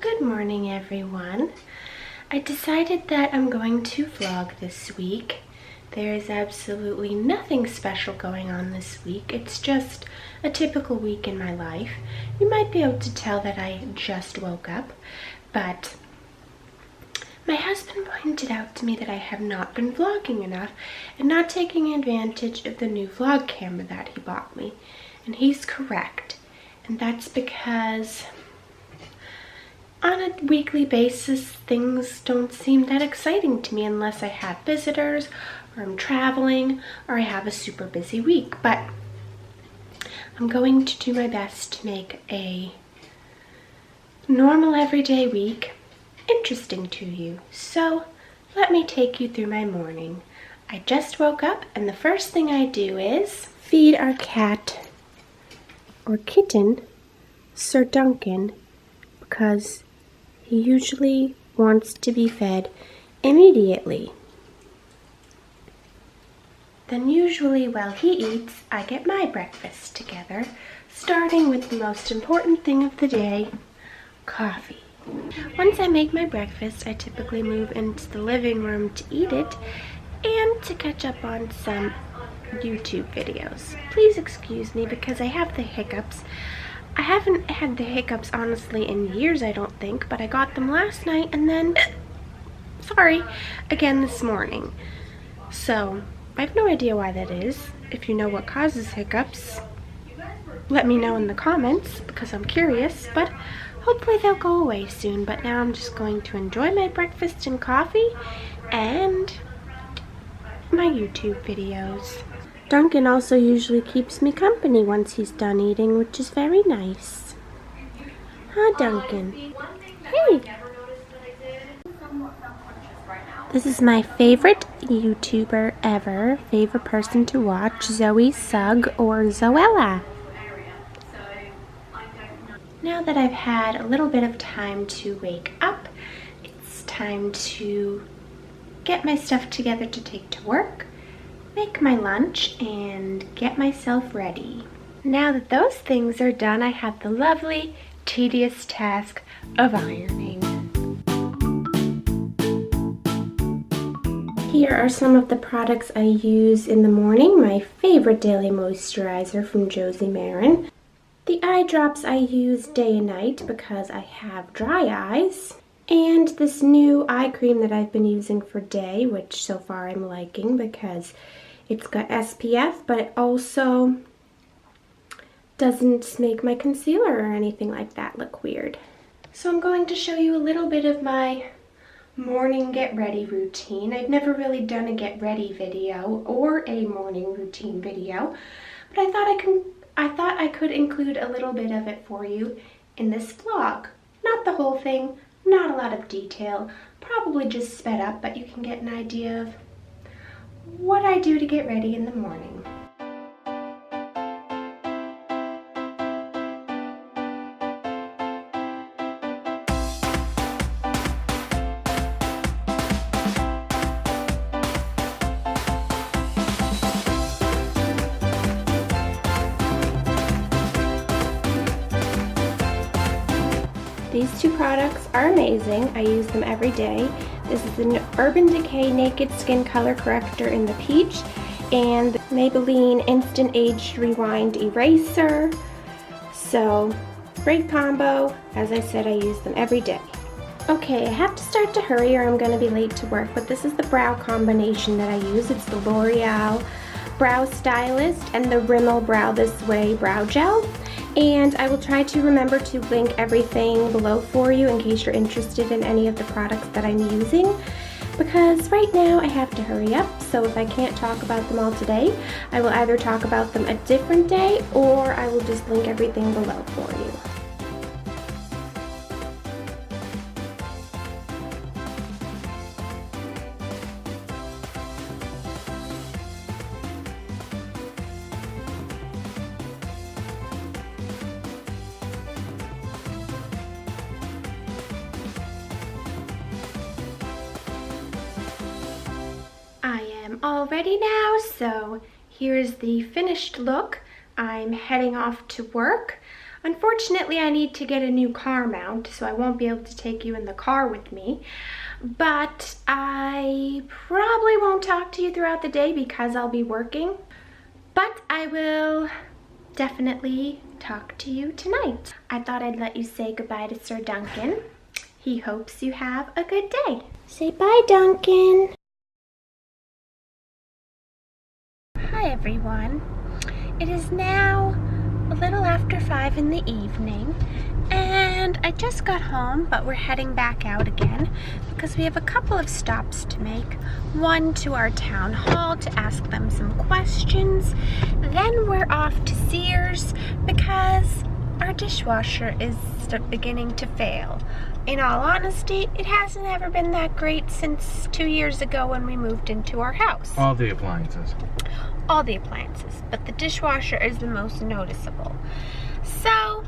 Good morning, everyone. I decided that I'm going to vlog this week. There is absolutely nothing special going on this week. It's just a typical week in my life. You might be able to tell that I just woke up, but my husband pointed out to me that I have not been vlogging enough and not taking advantage of the new vlog camera that he bought me. And he's correct. And that's because on a weekly basis, things don't seem that exciting to me unless I have visitors, or I'm traveling, or I have a super busy week. But I'm going to do my best to make a normal everyday week interesting to you. So let me take you through my morning. I just woke up, and the first thing I do is feed our cat, or kitten, Sir Duncan, because he usually wants to be fed immediately. Then usually while he eats, I get my breakfast together, starting with the most important thing of the day, coffee. Once I make my breakfast, I typically move into the living room to eat it and to catch up on some YouTube videos. Please excuse me because I have the hiccups. I haven't had the hiccups honestly in years, I don't think, but I got them last night and then, again this morning. So I have no idea why that is. If you know what causes hiccups, let me know in the comments because I'm curious, but hopefully they'll go away soon. But now I'm just going to enjoy my breakfast and coffee and my YouTube videos. Duncan also usually keeps me company once he's done eating, which is very nice. Huh, Duncan? Hey! This is my favorite YouTuber ever, favorite person to watch, Zoe Sugg or Zoella. Now that I've had a little bit of time to wake up, it's time to get my stuff together to take to work, make my lunch, and get myself ready. Now that those things are done, I have the lovely, tedious task of ironing. Here are some of the products I use in the morning. My favorite daily moisturizer from Josie Marin. The eye drops I use day and night because I have dry eyes. And this new eye cream that I've been using for day, which so far I'm liking because it's got SPF, but it also doesn't make my concealer or anything like that look weird. So I'm going to show you a little bit of my morning get ready routine. I've never really done a get ready video or a morning routine video, but I thought I could include a little bit of it for you in this vlog. Not the whole thing, not a lot of detail, probably just sped up, but you can get an idea of what I do to get ready in the morning. These two products are amazing. I use them every day. This is the Urban Decay Naked Skin Color Corrector in the peach and the Maybelline Instant Age Rewind Eraser. So, great combo. As I said, I use them every day. Okay, I have to start to hurry or I'm going to be late to work, but this is the brow combination that I use. It's the L'Oreal Brow Stylist and the Rimmel Brow This Way Brow Gel. And I will try to remember to link everything below for you in case you're interested in any of the products that I'm using, because right now I have to hurry up, so if I can't talk about them all today, I will either talk about them a different day or I will just link everything below for you. I am all ready now, so here's the finished look. I'm heading off to work. Unfortunately, I need to get a new car mount, so I won't be able to take you in the car with me. But I probably won't talk to you throughout the day because I'll be working. But I will definitely talk to you tonight. I thought I'd let you say goodbye to Sir Duncan. He hopes you have a good day. Say bye, Duncan. Hi, everyone. It is now a little after 5 in the evening, and I just got home, but we're heading back out again because we have a couple of stops to make. One to our town hall to ask them some questions. Then we're off to Sears because our dishwasher is beginning to fail. In all honesty, it hasn't ever been that great since 2 years ago when we moved into our house. All the appliances. All the appliances, but the dishwasher is the most noticeable. So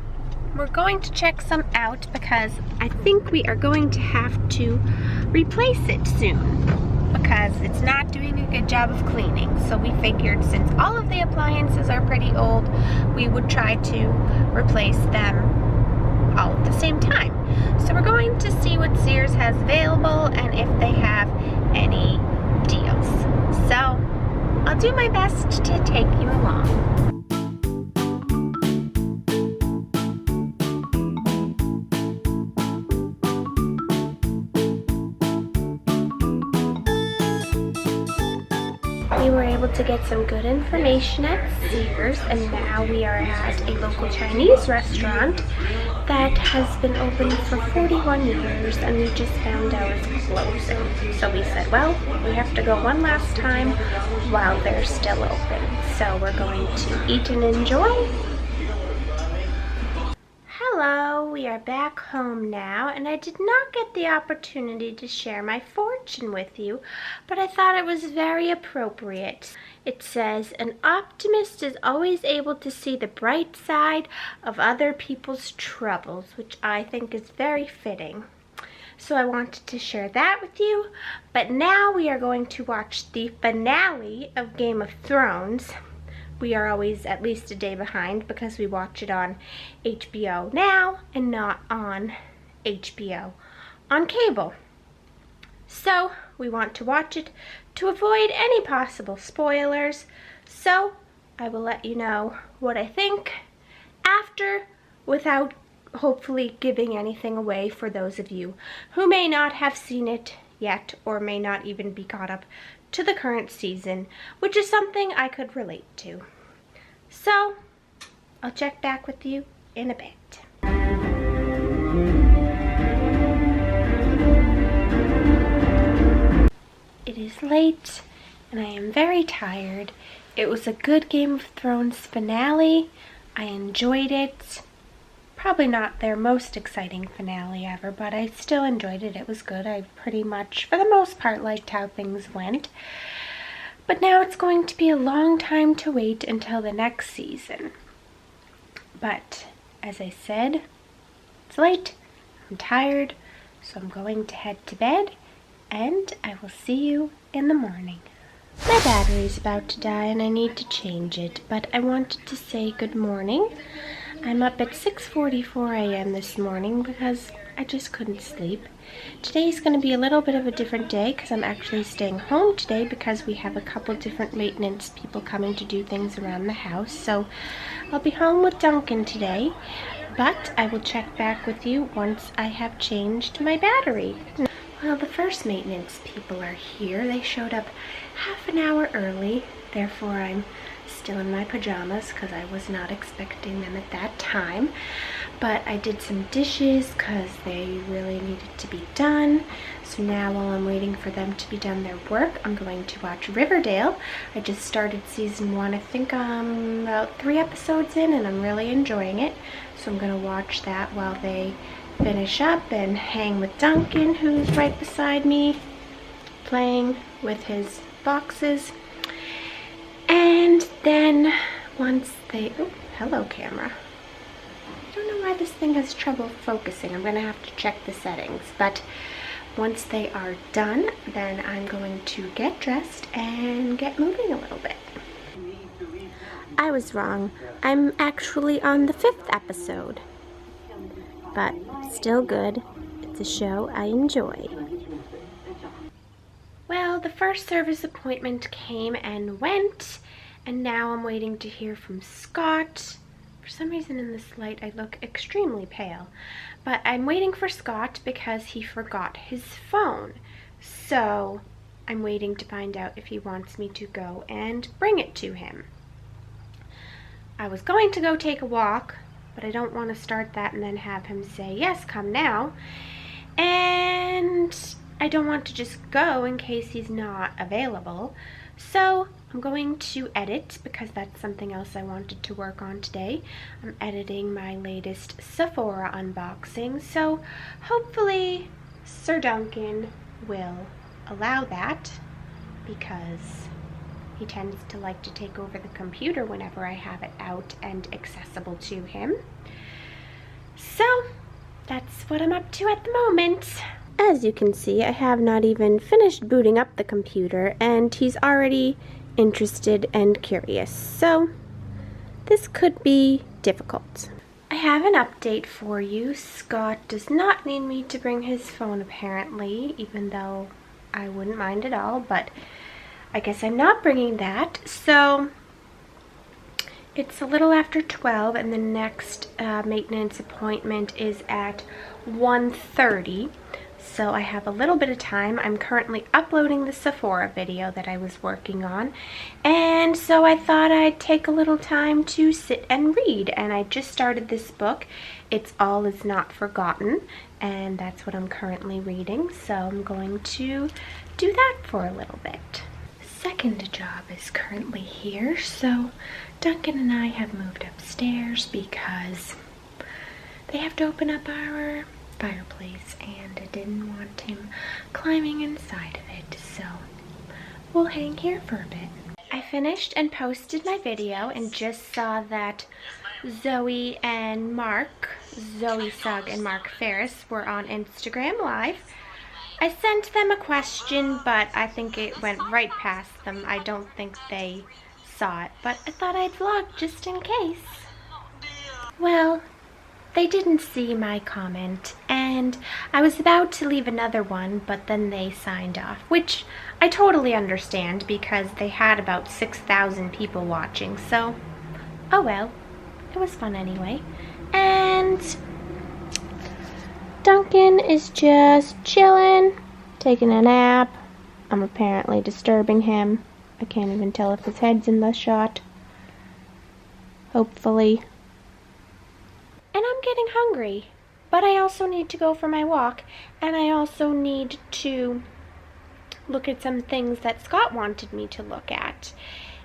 we're going to check some out because I think we are going to have to replace it soon because it's not doing a good job of cleaning. So we figured since all of the appliances are pretty old, we would try to replace them all at the same time. So we're going to see what Sears has available and if they have any deals. So I'll do my best to take you along. We were able to get some good information at Sears, and now we are at a local Chinese restaurant that has been open for 41 years, and we just found out it's closing. So we said, well, we have to go one last time while they're still open. So we're going to eat and enjoy. Hello, we are back home now, and I did not get the opportunity to share my fortune with you, but I thought it was very appropriate. It says, an optimist is always able to see the bright side of other people's troubles, which I think is very fitting. So I wanted to share that with you, but now we are going to watch the finale of Game of Thrones. We are always at least a day behind because we watch it on HBO now and not on HBO on cable. So we want to watch it to avoid any possible spoilers. So I will let you know what I think after without hopefully giving anything away for those of you who may not have seen it yet or may not even be caught up to the current season, which is something I could relate to. So I'll check back with you in a bit. It is late and I am very tired. It was a good Game of Thrones finale. I enjoyed it. Probably not their most exciting finale ever, but I still enjoyed it. It was good. I pretty much, for the most part, liked how things went. But now it's going to be a long time to wait until the next season. But, as I said, it's late, I'm tired, so I'm going to head to bed, and I will see you in the morning. My battery's about to die and I need to change it, but I wanted to say good morning. I'm up at 6:44 a.m. this morning because I just couldn't sleep. Today's going to be a little bit of a different day because I'm actually staying home today because we have a couple different maintenance people coming to do things around the house. So I'll be home with Duncan today, but I will check back with you once I have changed my battery. Well, the first maintenance people are here. They showed up half an hour early, therefore I'm still in my pajamas because I was not expecting them at that time. But I did some dishes because they really needed to be done. So now while I'm waiting for them to be done their work, I'm going to watch Riverdale. I just started season 1, I think I'm about 3 episodes in, and I'm really enjoying it. So I'm going to watch that while they finish up and hang with Duncan, who's right beside me, playing with his boxes. And then once they, oh, hello camera. I don't know why this thing has trouble focusing. I'm gonna have to check the settings, but once they are done, then I'm going to get dressed and get moving a little bit. I was wrong. I'm actually on the 5th episode. But still good. It's a show I enjoy. Well, the first service appointment came and went, and now I'm waiting to hear from Scott. For some reason in this light I look extremely pale, but I'm waiting for Scott because he forgot his phone. So I'm waiting to find out if he wants me to go and bring it to him. I was going to go take a walk, but I don't want to start that and then have him say, yes, come now. And I don't want to just go in case he's not available. So I'm going to edit, because that's something else I wanted to work on today. I'm editing my latest Sephora unboxing, so hopefully Sir Duncan will allow that, because he tends to like to take over the computer whenever I have it out and accessible to him. So that's what I'm up to at the moment. As you can see, I have not even finished booting up the computer, and he's already interested and curious, so this could be difficult. I have an update for you. Scott does not need me to bring his phone apparently, even though I wouldn't mind at all, but I guess I'm not bringing that. So it's a little after 12, and the next maintenance appointment is at 1:30. So I have a little bit of time. I'm currently uploading the Sephora video that I was working on, and so I thought I'd take a little time to sit and read. And I just started this book. It's All Is Not Forgotten, and that's what I'm currently reading. So I'm going to do that for a little bit. Second job is currently here. So Duncan and I have moved upstairs because they have to open up our fireplace, and I didn't want him climbing inside of it, so we'll hang here for a bit. I finished and posted my video and just saw that Zoe Sugg and Mark Ferris were on Instagram Live. I sent them a question, but I think it went right past them. I don't think they saw it, but I thought I'd vlog just in case. Well, they didn't see my comment, and I was about to leave another one, but then they signed off, which I totally understand because they had about 6,000 people watching, so oh well, it was fun anyway. And Duncan is just chilling, taking a nap. I'm apparently disturbing him. I can't even tell if his head's in the shot. Hopefully. And I'm getting hungry, but I also need to go for my walk, and I also need to look at some things that Scott wanted me to look at.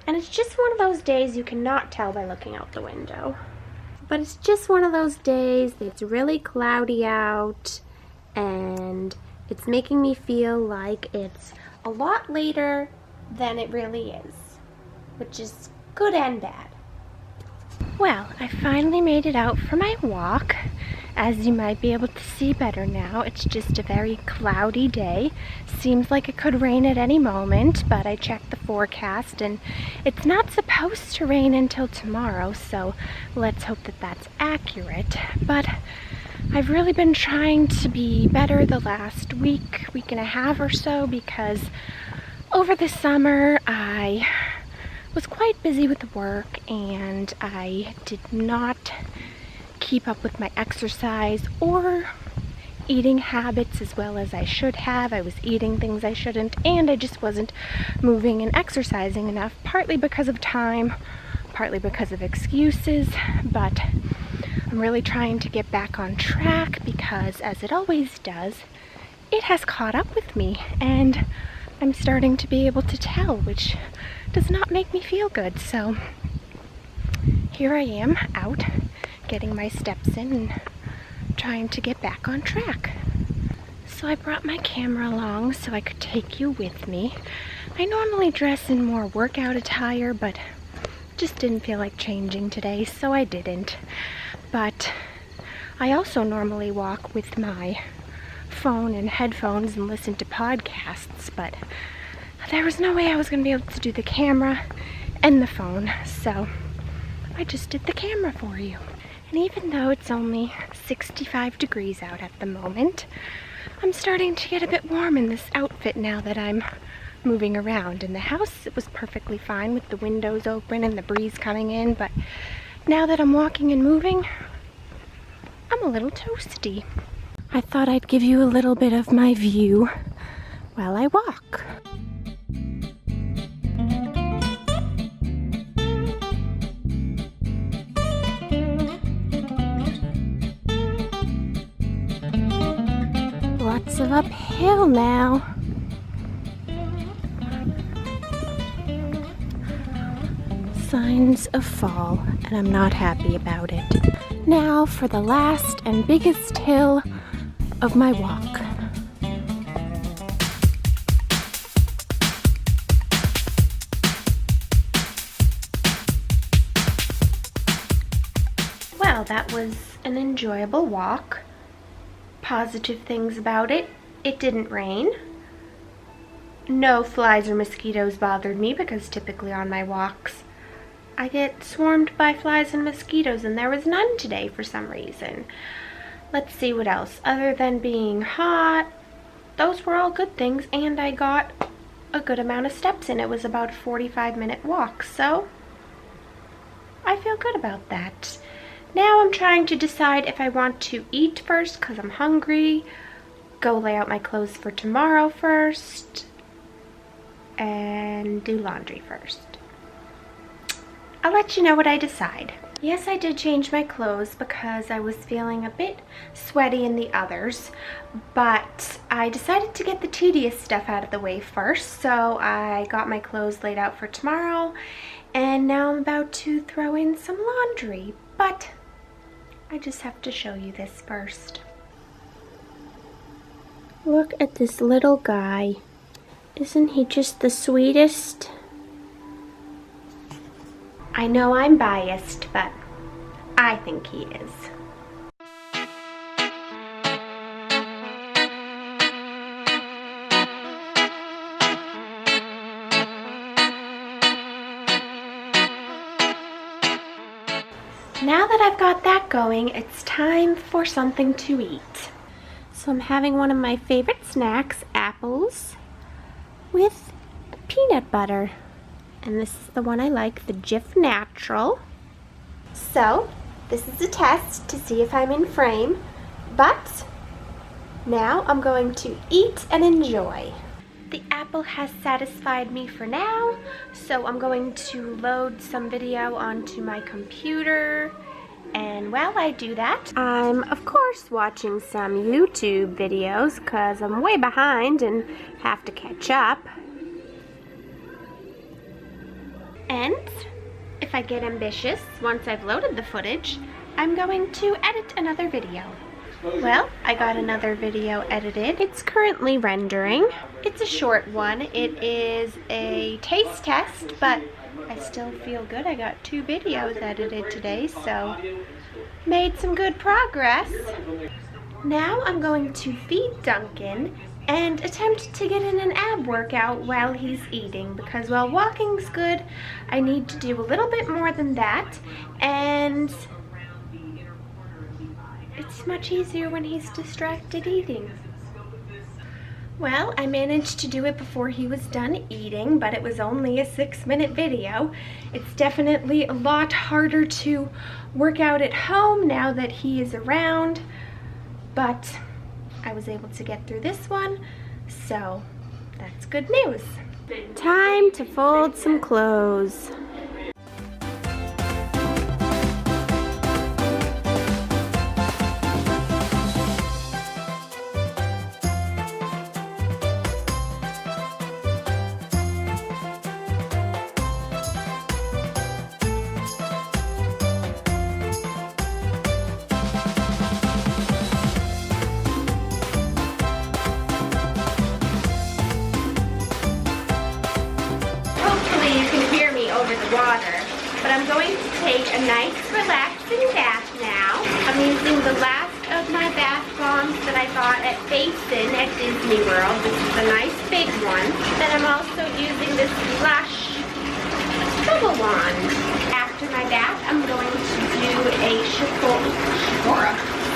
And it's just one of those days you cannot tell by looking out the window. But it's just one of those days that's really cloudy out, and it's making me feel like it's a lot later than it really is, which is good and bad. Well, I finally made it out for my walk. As you might be able to see better now, it's just a very cloudy day. Seems like it could rain at any moment, but I checked the forecast and it's not supposed to rain until tomorrow, so let's hope that that's accurate. But I've really been trying to be better the last week and a half or so, because over the summer I was quite busy with work and I did not keep up with my exercise or eating habits as well as I should have. I was eating things I shouldn't, and I just wasn't moving and exercising enough, partly because of time, partly because of excuses, but I'm really trying to get back on track because, as it always does, it has caught up with me and I'm starting to be able to tell, which does not make me feel good. So here I am out getting my steps in and trying to get back on track. So I brought my camera along so I could take you with me. I normally dress in more workout attire, but just didn't feel like changing today, so I didn't. But I also normally walk with my phone and headphones and listen to podcasts, but there was no way I was going to be able to do the camera and the phone, so I just did the camera for you. And even though it's only 65 degrees out at the moment, I'm starting to get a bit warm in this outfit now that I'm moving around. In the house, it was perfectly fine with the windows open and the breeze coming in, but now that I'm walking and moving, I'm a little toasty. I thought I'd give you a little bit of my view while I walk. Lots of uphill now. Signs of fall, and I'm not happy about it. Now for the last and biggest hill of my walk. Well, that was an enjoyable walk. Positive things about it: it didn't rain. No flies or mosquitoes bothered me, because typically on my walks I get swarmed by flies and mosquitoes, and there was none today for some reason. Let's see what else. Other than being hot, those were all good things, and I got a good amount of steps in. It was about a 45-minute walk, so I feel good about that. Now I'm trying to decide if I want to eat first because I'm hungry, go lay out my clothes for tomorrow first, and do laundry first. I'll let you know what I decide. Yes, I did change my clothes because I was feeling a bit sweaty in the others, but I decided to get the tedious stuff out of the way first, so I got my clothes laid out for tomorrow, and now I'm about to throw in some laundry, but I just have to show you this first. Look at this little guy. Isn't he just the sweetest? I know I'm biased, but I think he is. Now that I've got that going, it's time for something to eat. So I'm having one of my favorite snacks, apples with peanut butter. And this is the one I like, the Jif Natural. So, this is a test to see if I'm in frame, but now I'm going to eat and enjoy. The apple has satisfied me for now, so I'm going to load some video onto my computer, and while I do that, I'm of course watching some YouTube videos because I'm way behind and have to catch up. And if I get ambitious, once I've loaded the footage, I'm going to edit another video. Well, I got another video edited. It's currently rendering. It's a short one. It is a taste test, but I still feel good. I got 2 videos edited today, so made some good progress. Now I'm going to feed Duncan and attempt to get in an ab workout while he's eating, because while walking's good, I need to do a little bit more than that, and it's much easier when he's distracted eating. Well, I managed to do it before he was done eating, but it was only a 6-minute video. It's definitely a lot harder to work out at home now that he is around, but I was able to get through this one, so that's good news. Time to fold some clothes. Over the water, but I'm going to take a nice relaxing bath now. I'm using the last of my bath bombs that I got at Basin at Disney World. This is a nice big one. Then I'm also using this Lush bubble wand. After my back, I'm going to do a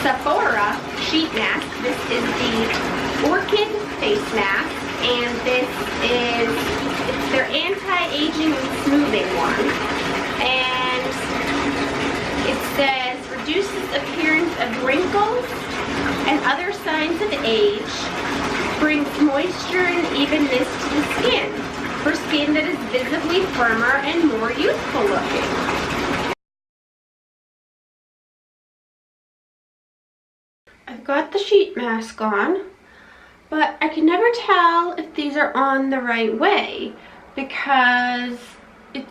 Sephora sheet mask. This is the Orchid face mask, and it's their anti-aging and smoothing one. And it says reduces appearance of wrinkles and other signs of age, brings moisture and evenness to the skin for skin that is visibly firmer and more youthful looking. I've got the sheet mask on, but I can never tell if these are on the right way because it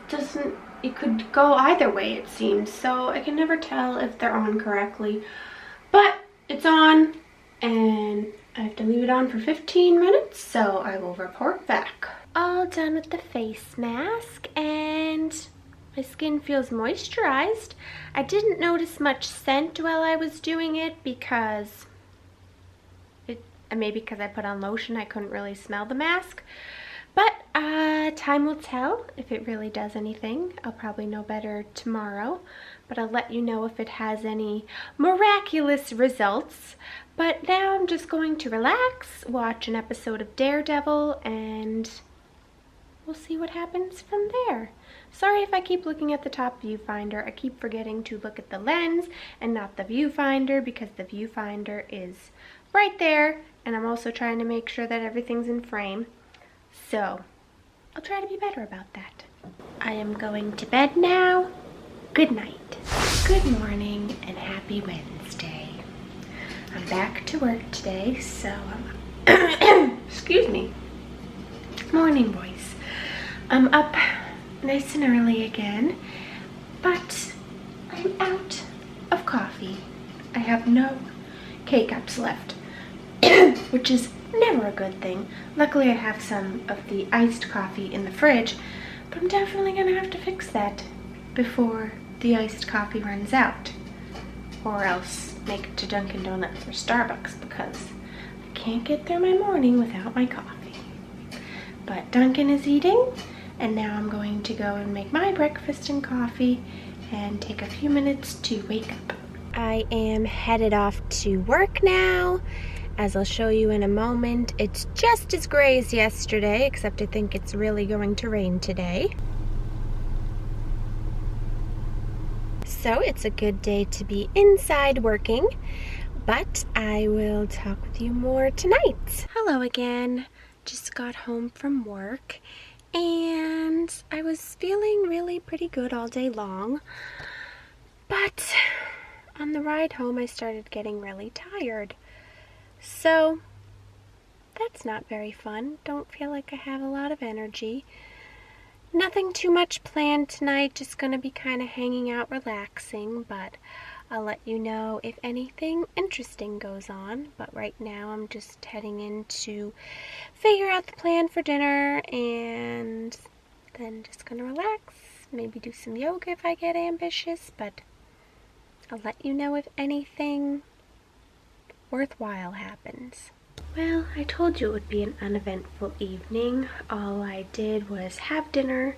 could go either way, it seems, so I can never tell if they're on correctly. But it's on, and I have to leave it on for 15 minutes, so I will report back. All done with the face mask, and my skin feels moisturized. I didn't notice much scent while I was doing it because maybe because I put on lotion, I couldn't really smell the mask. But time will tell if it really does anything. I'll probably know better tomorrow, but I'll let you know if it has any miraculous results. But now I'm just going to relax, watch an episode of Daredevil, and we'll see what happens from there. Sorry if I keep looking at the top viewfinder. I keep forgetting to look at the lens and not the viewfinder because the viewfinder is right there, and I'm also trying to make sure that everything's in frame. So I'll try to be better about that. I am going to bed now. Good night. Good morning and happy Wednesday. I'm back to work today, so excuse me. Morning, boys. I'm up nice and early again, but I'm out of coffee. I have no K-cups left, which is never a good thing. Luckily, I have some of the iced coffee in the fridge, but I'm definitely gonna have to fix that before the iced coffee runs out, or else make it to Dunkin' Donuts or Starbucks because I can't get through my morning without my coffee. But Dunkin' is eating, and now I'm going to go and make my breakfast and coffee and take a few minutes to wake up. I am headed off to work now. As I'll show you in a moment, it's just as gray as yesterday, except I think it's really going to rain today. So it's a good day to be inside working, but I will talk with you more tonight. Hello again. Just got home from work, and I was feeling really pretty good all day long, but on the ride home I started getting really tired. So that's not very fun. Don't feel like I have a lot of energy. Nothing too much planned tonight, just gonna be kind of hanging out, relaxing, but I'll let you know if anything interesting goes on. But right now I'm just heading in to figure out the plan for dinner, and then just gonna relax, maybe do some yoga if I get ambitious, but I'll let you know if anything worthwhile happens. Well, I told you it would be an uneventful evening. All I did was have dinner.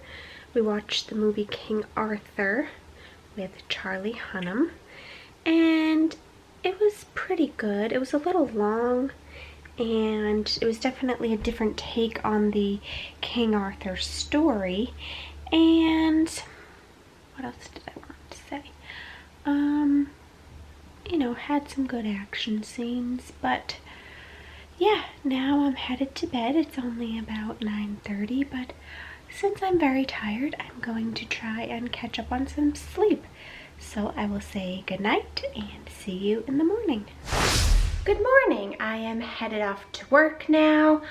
We watched the movie King Arthur with Charlie Hunnam, and it was pretty good. It was a little long, and it was definitely a different take on the King Arthur story. And what else did I want to say? You know, had some good action scenes, but yeah, now I'm headed to bed. It's only about 9:30, but since I'm very tired, I'm going to try and catch up on some sleep. So I will say good night and see you in the morning. Good morning. I am headed off to work now.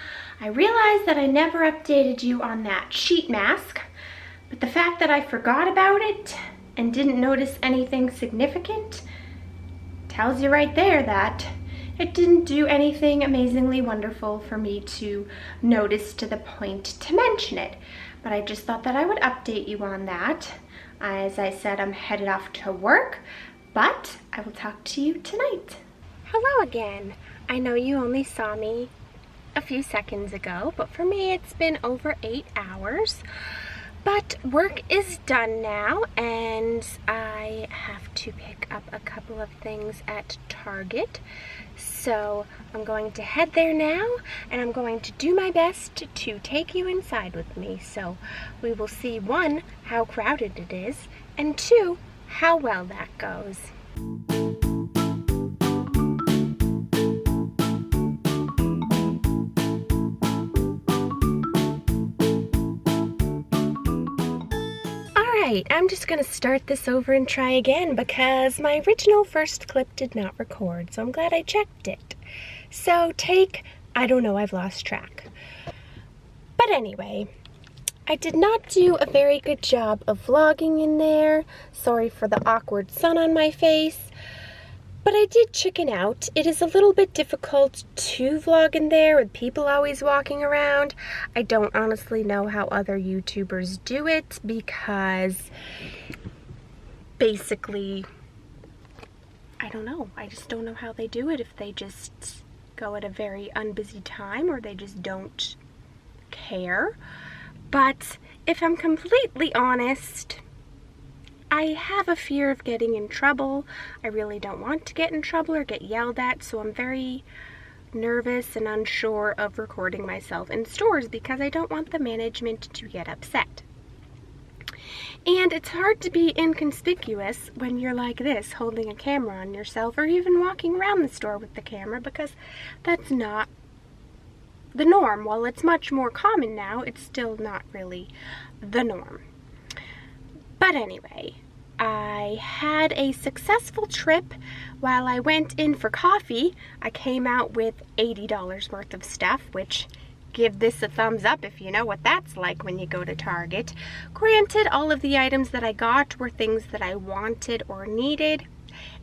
I realized that I never updated you on that sheet mask, but the fact that I forgot about it and didn't notice anything significant tells you right there that it didn't do anything amazingly wonderful for me to notice to the point to mention it. But I just thought that I would update you on that. As I said, I'm headed off to work, but I will talk to you tonight. Hello again. I know you only saw me a few seconds ago, but for me it's been over 8 hours. But work is done now, and I have to pick up a couple of things at Target. So I'm going to head there now, and I'm going to do my best to take you inside with me. So we will see, 1, how crowded it is, and 2, how well that goes. Alright, I'm just going to start this over and try again because my original first clip did not record, so I'm glad I checked it. So I don't know, I've lost track. But anyway, I did not do a very good job of vlogging in there. Sorry for the awkward sun on my face. But I did chicken out. It is a little bit difficult to vlog in there with people always walking around. I don't honestly know how other YouTubers do it because basically, I don't know. I just don't know how they do it, if they just go at a very unbusy time or they just don't care. But if I'm completely honest, I have a fear of getting in trouble. I really don't want to get in trouble or get yelled at, so I'm very nervous and unsure of recording myself in stores because I don't want the management to get upset. And it's hard to be inconspicuous when you're like this, holding a camera on yourself, or even walking around the store with the camera, because that's not the norm. While it's much more common now, it's still not really the norm. But anyway, I had a successful trip. While I went in for coffee, I came out with $80 worth of stuff, which, give this a thumbs up if you know what that's like when you go to Target. Granted, all of the items that I got were things that I wanted or needed.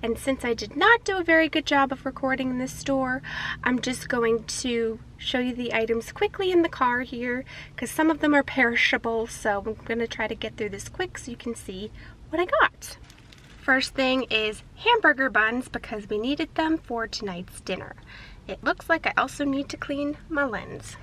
And since I did not do a very good job of recording in this store, I'm just going to show you the items quickly in the car here, because some of them are perishable, so I'm going to try to get through this quick so you can see what I got. First thing is hamburger buns, because we needed them for tonight's dinner. It looks like I also need to clean my lens.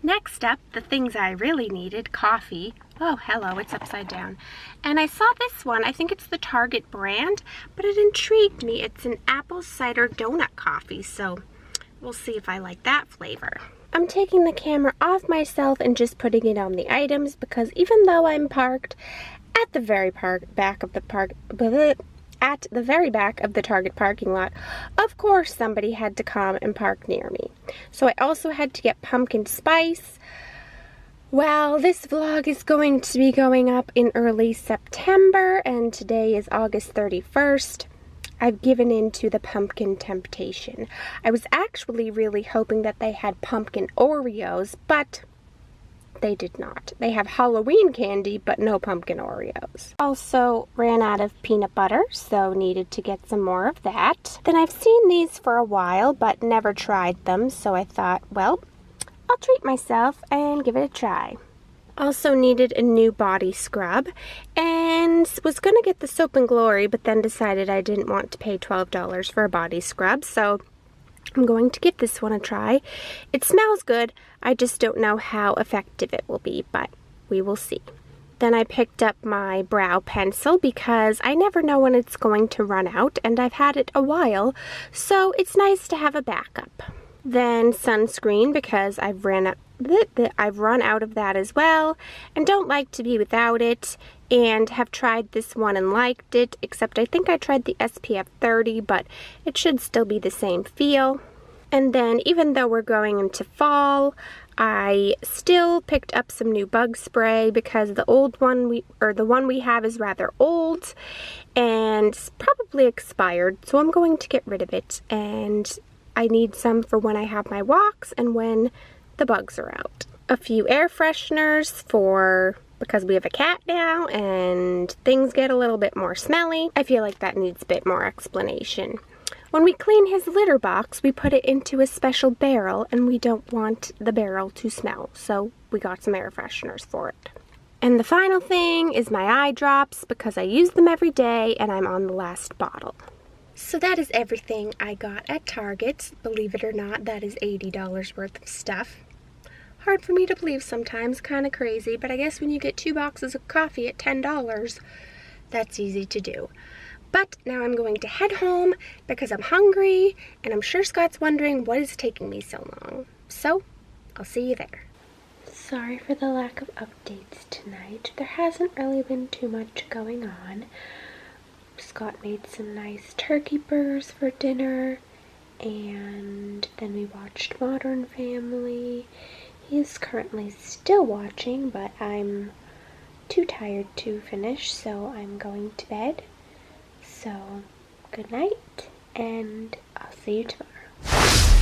Next up, the things I really needed, coffee. Oh, hello, it's upside down. And I saw this one, I think it's the Target brand, but it intrigued me. It's an apple cider donut coffee, so we'll see if I like that flavor. I'm taking the camera off myself and just putting it on the items because even though I'm parked at the very back of the Target parking lot, of course somebody had to come and park near me. So I also had to get pumpkin spice. Well, this vlog is going to be going up in early September, and today is August 31st. I've given in to the pumpkin temptation. I was actually really hoping that they had pumpkin Oreos, but they did not. They have Halloween candy, but no pumpkin Oreos. Also ran out of peanut butter, so needed to get some more of that. Then I've seen these for a while, but never tried them, so I thought, well, I'll treat myself and give it a try. Also needed a new body scrub, and was gonna get the Soap and Glory, but then decided I didn't want to pay $12 for a body scrub, so I'm going to give this one a try. It smells good, I just don't know how effective it will be, but we will see. Then I picked up my brow pencil because I never know when it's going to run out, and I've had it a while, so it's nice to have a backup. Then sunscreen, because I've run out of that as well, and don't like to be without it, and have tried this one and liked it, except I think I tried the SPF 30, but it should still be the same feel. And then even though we're going into fall, I still picked up some new bug spray because the one we have is rather old and probably expired, so I'm going to get rid of it, and I need some for when I have my walks and when the bugs are out. A few air fresheners because we have a cat now and things get a little bit more smelly. I feel like that needs a bit more explanation. When we clean his litter box, we put it into a special barrel, and we don't want the barrel to smell, so we got some air fresheners for it. And the final thing is my eye drops, because I use them every day and I'm on the last bottle. So that is everything I got at Target. Believe it or not, that is $80 worth of stuff. hard for me to believe sometimes, kind of crazy, but I guess when you get 2 boxes of coffee at $10, that's easy to do. But now I'm going to head home because I'm hungry, and I'm sure Scott's wondering what is taking me so long. So, I'll see you there. Sorry for the lack of updates tonight. There hasn't really been too much going on. Scott made some nice turkey burgers for dinner, and then we watched Modern Family. He is currently still watching, but I'm too tired to finish, so I'm going to bed. So, good night, and I'll see you tomorrow.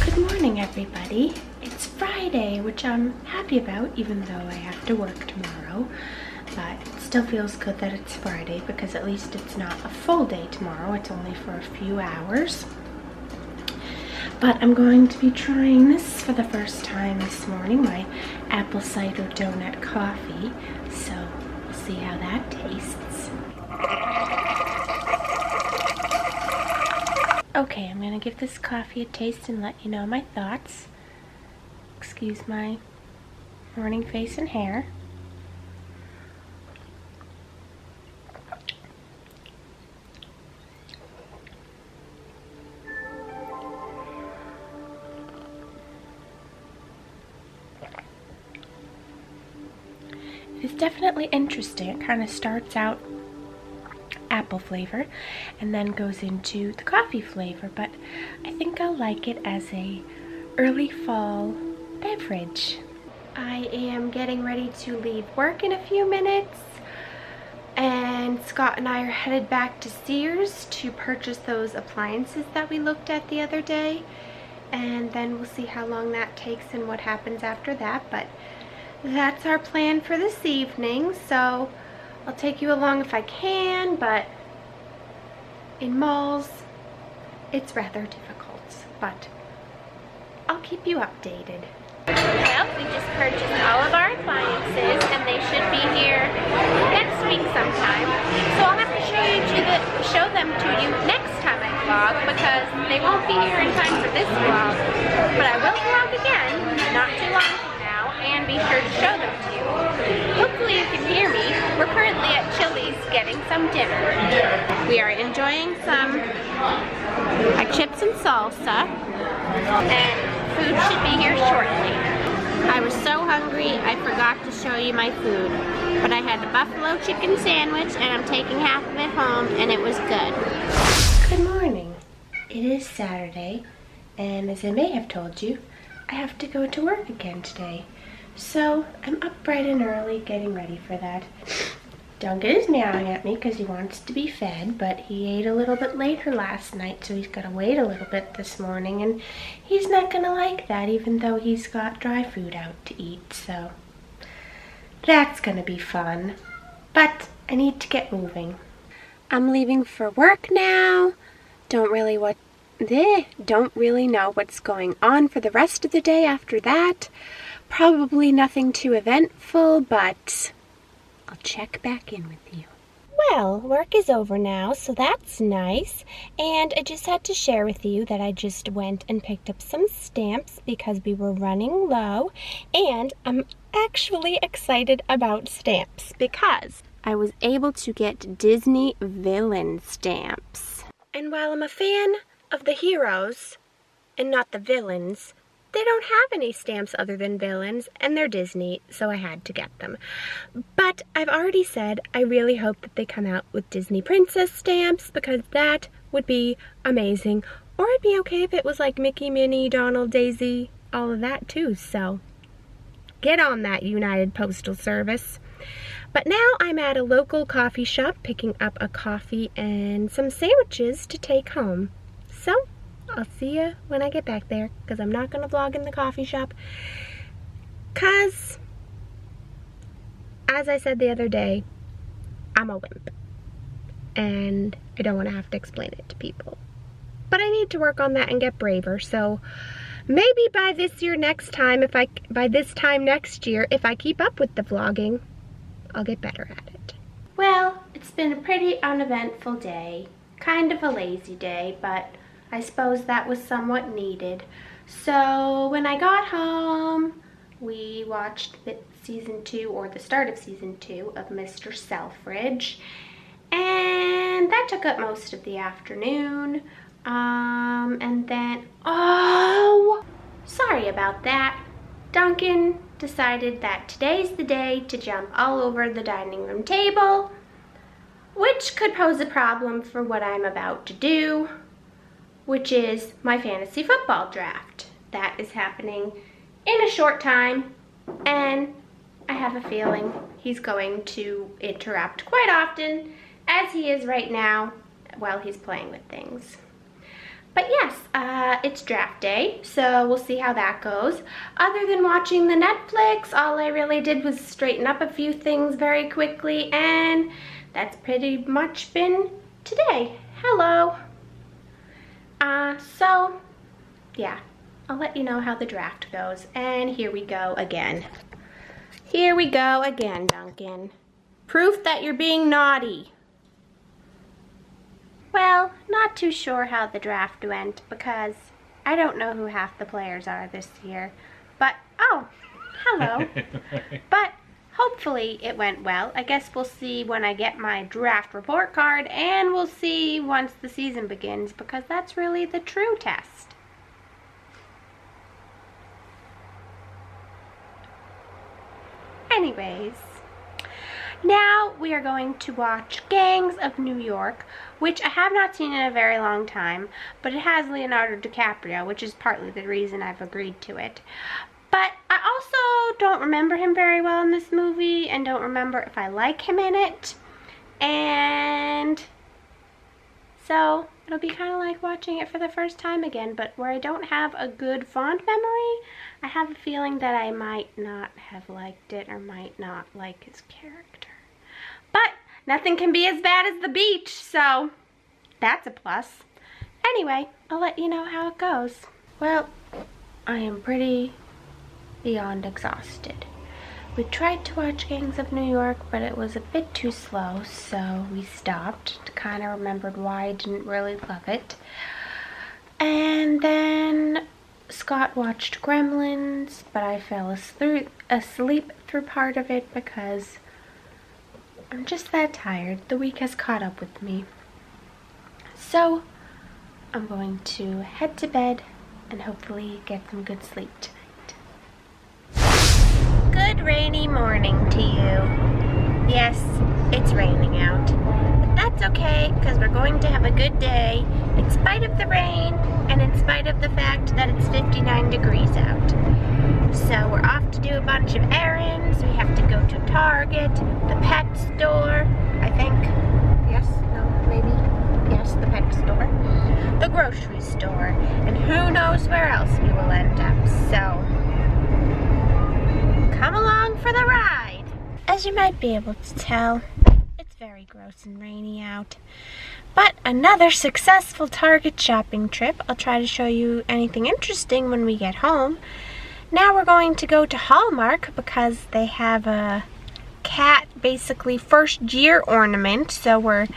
Good morning, everybody. It's Friday, which I'm happy about, even though I have to work tomorrow. But it still feels good that it's Friday, because at least it's not a full day tomorrow. It's only for a few hours. But I'm going to be trying this for the first time this morning, my apple cider donut coffee. So, we'll see how that tastes. Okay, I'm gonna give this coffee a taste and let you know my thoughts. Excuse my morning face and hair. It's definitely interesting. It kind of starts out apple flavor and then goes into the coffee flavor, but I think I'll like it as a early fall beverage. I am getting ready to leave work in a few minutes, and Scott and I are headed back to Sears to purchase those appliances that we looked at the other day, and then we'll see how long that takes and what happens after that. But that's our plan for this evening, so I'll take you along if I can, but in malls, it's rather difficult, but I'll keep you updated. Well, we just purchased all of our appliances, and they should be here next week sometime, so I'll have to show them to you next time I vlog, because they won't be here in time for this vlog, but I will vlog again, not too long from now, and be sure to show them to you. Hopefully you can hear me. We're currently at Chili's getting some dinner. We are enjoying some chips and salsa, and food should be here shortly. I was so hungry I forgot to show you my food, but I had a buffalo chicken sandwich and I'm taking half of it home, and it was good. Good morning. It is Saturday, and as I may have told you, I have to go to work again today. So I'm up bright and early getting ready for that. Duncan is meowing at me because he wants to be fed, but he ate a little bit later last night, so he's got to wait a little bit this morning, and he's not going to like that, even though he's got dry food out to eat, so that's going to be fun. But I need to get moving. I'm leaving for work now. Don't really know what's going on for the rest of the day after that. Probably nothing too eventful, but I'll check back in with you. Well, work is over now, so that's nice. And I just had to share with you that I just went and picked up some stamps because we were running low. And I'm actually excited about stamps because I was able to get Disney villain stamps. And while I'm a fan of the heroes and not the villains, they don't have any stamps other than villains, and they're Disney, so I had to get them. But I've already said I really hope that they come out with Disney princess stamps, because that would be amazing. Or it'd be okay if it was like Mickey, Minnie, Donald, Daisy, all of that too. So get on that, United Postal Service. But now I'm at a local coffee shop picking up a coffee and some sandwiches to take home. So I'll see you when I get back there, because I'm not going to vlog in the coffee shop, because, as I said the other day, I'm a wimp, and I don't want to have to explain it to people. But I need to work on that and get braver, so maybe by this time next year, if I keep up with the vlogging, I'll get better at it. Well, it's been a pretty uneventful day, kind of a lazy day, but I suppose that was somewhat needed. So when I got home, we watched season 2, or the start of season 2 of Mr. Selfridge, and that took up most of the afternoon. And then, oh, sorry about that. Duncan decided that today's the day to jump all over the dining room table, which could pose a problem for what I'm about to do, which is my fantasy football draft. That is happening in a short time, and I have a feeling he's going to interrupt quite often, as he is right now while he's playing with things. But yes, it's draft day, so we'll see how that goes. Other than watching the Netflix, all I really did was straighten up a few things very quickly, and that's pretty much been today. Hello. So, yeah, I'll let you know how the draft goes. And here we go again. Here we go again, Duncan. Proof that you're being naughty. Well, not too sure how the draft went because I don't know who half the players are this year. But, oh, hello. But hopefully it went well. I guess we'll see when I get my draft report card, and we'll see once the season begins, because that's really the true test. Anyways, now we are going to watch Gangs of New York, which I have not seen in a very long time, but it has Leonardo DiCaprio, which is partly the reason I've agreed to it. But I also don't remember him very well in this movie, and don't remember if I like him in it. And so it'll be kind of like watching it for the first time again, but where I don't have a good fond memory, I have a feeling that I might not have liked it or might not like his character. But nothing can be as bad as the beach, so that's a plus. Anyway, I'll let you know how it goes. Well, I am pretty beyond exhausted. We tried to watch Gangs of New York, but it was a bit too slow, so we stopped. Kind of remembered why I didn't really love it. And then Scott watched Gremlins, but I fell asleep through part of it because I'm just that tired. The week has caught up with me. So I'm going to head to bed and hopefully get some good sleep tonight. Good rainy morning to you. Yes, it's raining out. But that's okay, because we're going to have a good day in spite of the rain and in spite of the fact that it's 59 degrees out. So we're off to do a bunch of errands. We have to go to Target, the pet store, I think. Yes, no, maybe. Yes, the pet store. The grocery store. And who knows where else we will end up. So come along for the ride. As you might be able to tell, it's very gross and rainy out. But another successful Target shopping trip. I'll try to show you anything interesting when we get home. Now we're going to go to Hallmark because they have a cat, basically first year ornament. So we're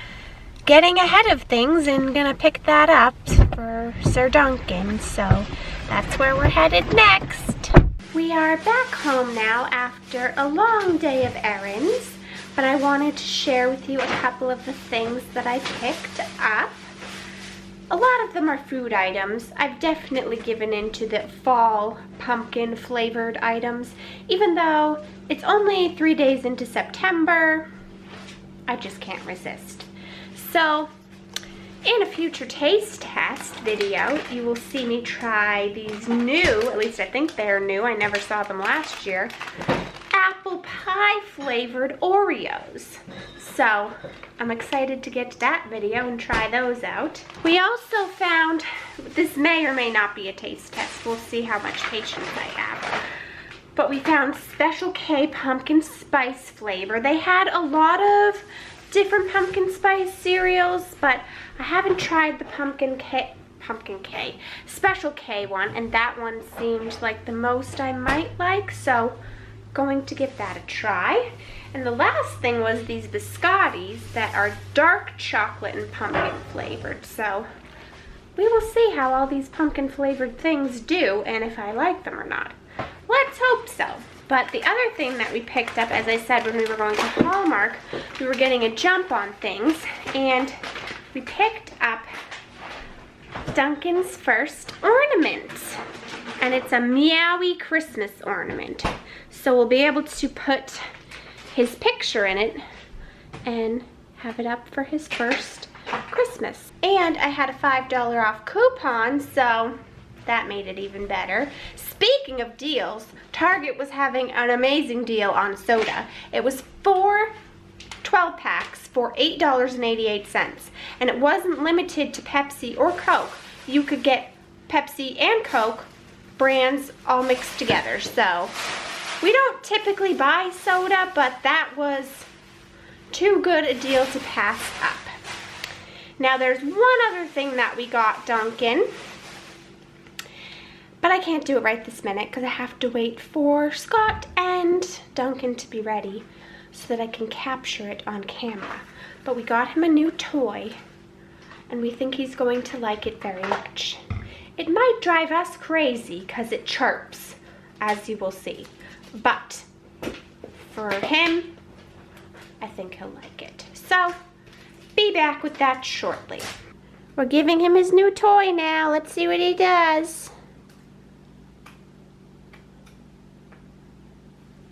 getting ahead of things and gonna pick that up for Sir Duncan. So that's where we're headed next. We are back home now after a long day of errands, but I wanted to share with you a couple of the things that I picked up. A lot of them are food items. I've definitely given into the fall pumpkin flavored items. Even though it's only 3 days into September, I just can't resist. So in a future taste test video, you will see me try these new, at least I think they're new, I never saw them last year, apple pie flavored Oreos. So I'm excited to get to that video and try those out. We also found, this may or may not be a taste test, we'll see how much patience I have. But we found Special K pumpkin spice flavor. They had a lot of different pumpkin spice cereals, but I haven't tried the Special K one, and that one seemed like the most I might like, so going to give that a try. And the last thing was these biscottis that are dark chocolate and pumpkin flavored, so we will see how all these pumpkin flavored things do and if I like them or not. Let's let's hope so. But the other thing that we picked up, as I said, when we were going to Hallmark, we were getting a jump on things, and we picked up Duncan's first ornament. And it's a Meowie Christmas ornament. So we'll be able to put his picture in it and have it up for his first Christmas. And I had a $5 off coupon, so that made it even better. Speaking of deals, Target was having an amazing deal on soda. It was 4 12 packs for $8.88, and it wasn't limited to Pepsi or Coke. You could get Pepsi and Coke brands all mixed together. So we don't typically buy soda, but that was too good a deal to pass up. Now there's one other thing that we got Duncan, but I can't do it right this minute because I have to wait for Scott and Duncan to be ready so that I can capture it on camera. But we got him a new toy, and we think he's going to like it very much. It might drive us crazy because it chirps, as you will see. But for him, I think he'll like it. So, be back with that shortly. We're giving him his new toy now. Let's see what he does.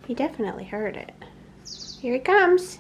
He definitely heard it. Here he comes.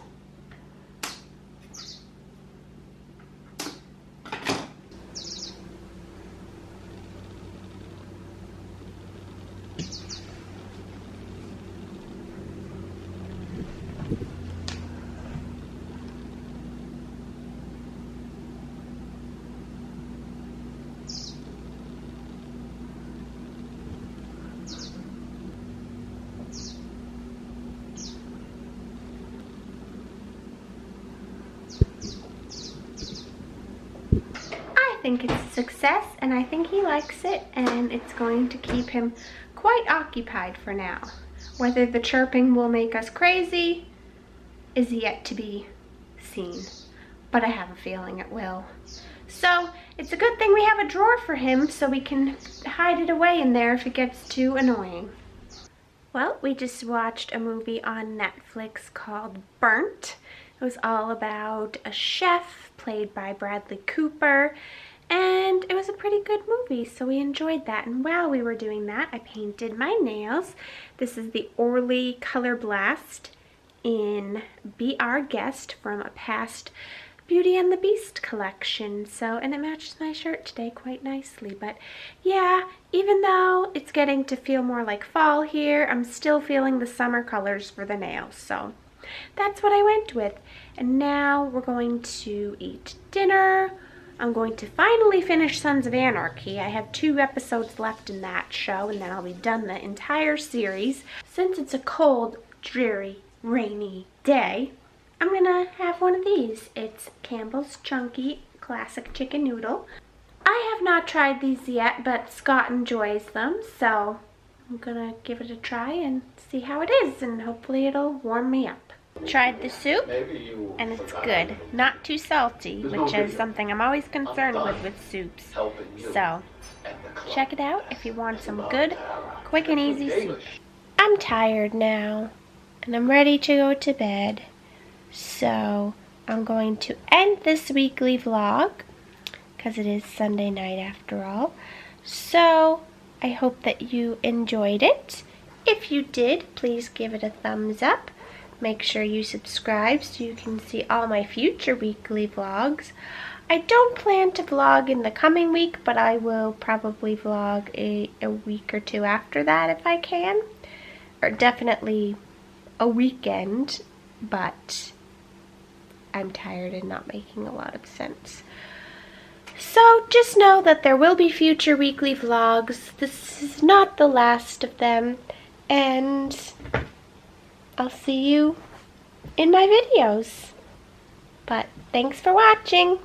I think it's a success, and I think he likes it, and it's going to keep him quite occupied for now. Whether the chirping will make us crazy is yet to be seen, but I have a feeling it will. So it's a good thing we have a drawer for him so we can hide it away in there if it gets too annoying. Well, we just watched a movie on Netflix called Burnt. It was all about a chef played by Bradley Cooper, and it was a pretty good movie, so we enjoyed that. And while we were doing that, I painted my nails. This is the Orly Color Blast in Be Our Guest from a past Beauty and the Beast collection. So, and it matches my shirt today quite nicely. But yeah, even though it's getting to feel more like fall here, I'm still feeling the summer colors for the nails. So that's what I went with. And now we're going to eat dinner. I'm going to finally finish Sons of Anarchy. I have 2 episodes left in that show, and then I'll be done the entire series. Since it's a cold, dreary, rainy day, I'm gonna have one of these. It's Campbell's Chunky Classic Chicken Noodle. I have not tried these yet, but Scott enjoys them, so I'm gonna give it a try and see how it is, and hopefully it'll warm me up. Tried the soup, and it's good. Not too salty, which is something I'm always concerned with soups. So, check it out if you want some good, quick and easy soup. I'm tired now, and I'm ready to go to bed. So, I'm going to end this weekly vlog, because it is Sunday night after all. So, I hope that you enjoyed it. If you did, please give it a thumbs up. Make sure you subscribe so you can see all my future weekly vlogs. I don't plan to vlog in the coming week, but I will probably vlog a week or 2 after that if I can. Or definitely a weekend, but I'm tired and not making a lot of sense. So just know that there will be future weekly vlogs. This is not the last of them, and I'll see you in my videos. But thanks for watching.